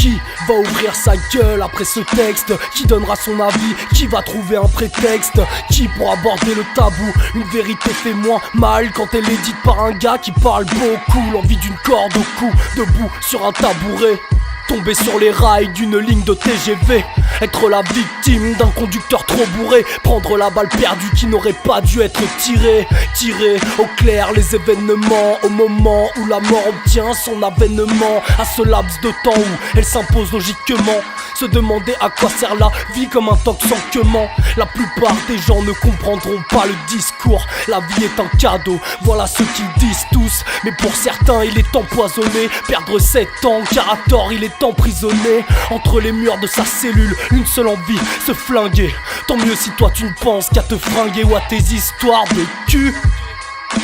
Qui va ouvrir sa gueule après ce texte? Qui donnera son avis? Qui va trouver un prétexte? Qui pour aborder le tabou? Une vérité fait moins mal quand elle est dite par un gars qui parle beaucoup. L'envie d'une corde au cou, debout sur un tabouret, tomber sur les rails d'une ligne de TGV, être la victime d'un conducteur trop bourré, prendre la balle perdue qui n'aurait pas dû être tirée. Tirer au clair les événements au moment où la mort obtient son avènement. À ce laps de temps où elle s'impose logiquement, se demander à quoi sert la vie comme un toxanquement. La plupart des gens ne comprendront pas le discours. La vie est un cadeau, voilà ce qu'ils disent tous. Mais pour certains il est empoisonné. Perdre 7 ans car à tort il est emprisonné entre les murs de sa cellule, une seule envie, se flinguer. Tant mieux si toi tu ne penses qu'à te fringuer ou à tes histoires de cul.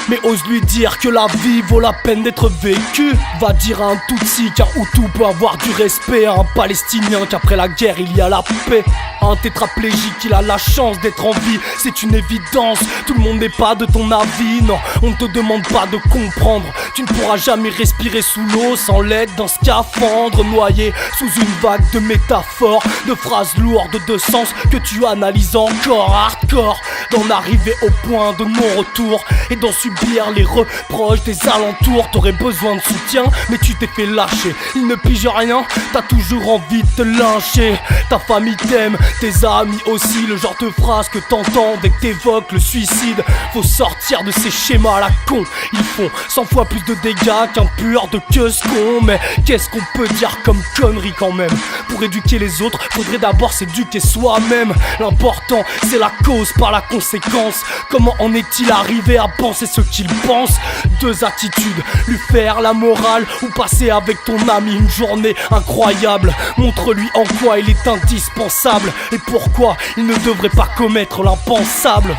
Mais ose lui dire que la vie vaut la peine d'être vécue. Va dire à un Tutsi qu'un Hutu peut avoir du respect, à un Palestinien qu'après la guerre il y a la paix, à un tétraplégique qu'il a la chance d'être en vie. C'est une évidence, tout le monde n'est pas de ton avis. Non, on ne te demande pas de comprendre. Tu ne pourras jamais respirer sous l'eau sans l'aide d'un scaphandre, noyé sous une vague de métaphores, de phrases lourdes de sens que tu analyses encore hardcore, d'en arriver au point de non-retour et d'en subir les reproches des alentours. T'aurais besoin de soutien mais tu t'es fait lâcher. Il ne pige rien, t'as toujours envie de te lyncher. Ta famille t'aime, tes amis aussi. Le genre de phrase que t'entends dès que t'évoques le suicide. Faut sortir de ces schémas à la con. Ils font 100 fois plus de dégâts qu'un pur de queue-con. Mais qu'est-ce qu'on peut dire comme connerie quand même? Pour éduquer les autres, faudrait d'abord s'éduquer soi-même. L'important c'est la cause par la conséquence. Comment en est-il arrivé à penser ce qu'il pense? Deux attitudes, lui faire la morale ou passer avec ton ami une journée incroyable. Montre-lui en quoi il est indispensable et pourquoi il ne devrait pas commettre l'impensable.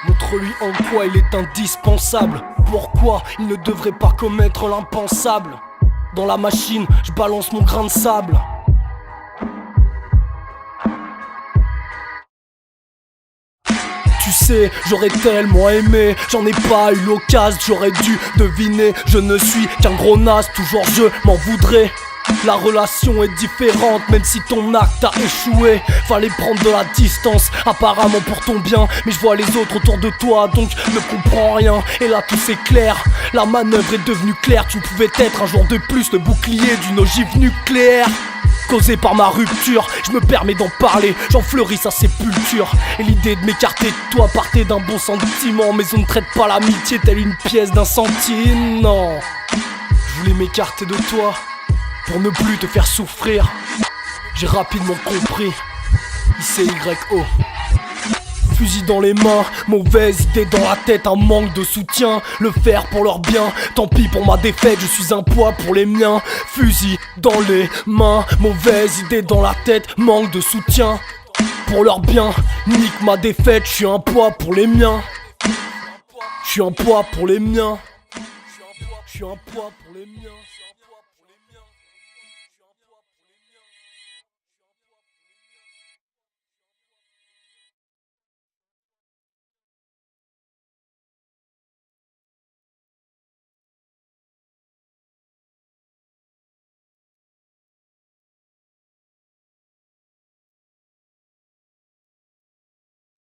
Montre-lui en quoi il est indispensable, pourquoi il ne devrait pas commettre l'impensable. Dans la machine, je balance mon grain de sable. Tu sais, j'aurais tellement aimé, j'en ai pas eu l'occasion, j'aurais dû deviner. Je ne suis qu'un gros naze, toujours je m'en voudrais. La relation est différente, même si ton acte a échoué. Fallait prendre de la distance, apparemment pour ton bien. Mais je vois les autres autour de toi, donc ne comprends rien. Et là tout s'éclaire, la manœuvre est devenue claire. Tu ne pouvais être un jour de plus le bouclier d'une ogive nucléaire. Causé par ma rupture, je me permets d'en parler, j'en fleuris sa sépulture. Et l'idée de m'écarter de toi partait d'un bon sentiment. Mais on ne traite pas l'amitié telle une pièce d'un centime, non. Je voulais m'écarter de toi pour ne plus te faire souffrir. J'ai rapidement compris, ICYO. Fusil dans les mains, mauvaise idée dans la tête, un manque de soutien, le faire pour leur bien, tant pis pour ma défaite, je suis un poids pour les miens. Fusil dans les mains, mauvaise idée dans la tête, manque de soutien, pour leur bien, nique ma défaite, je suis un poids pour les miens. Je suis un poids pour les miens. Je suis un poids pour les miens.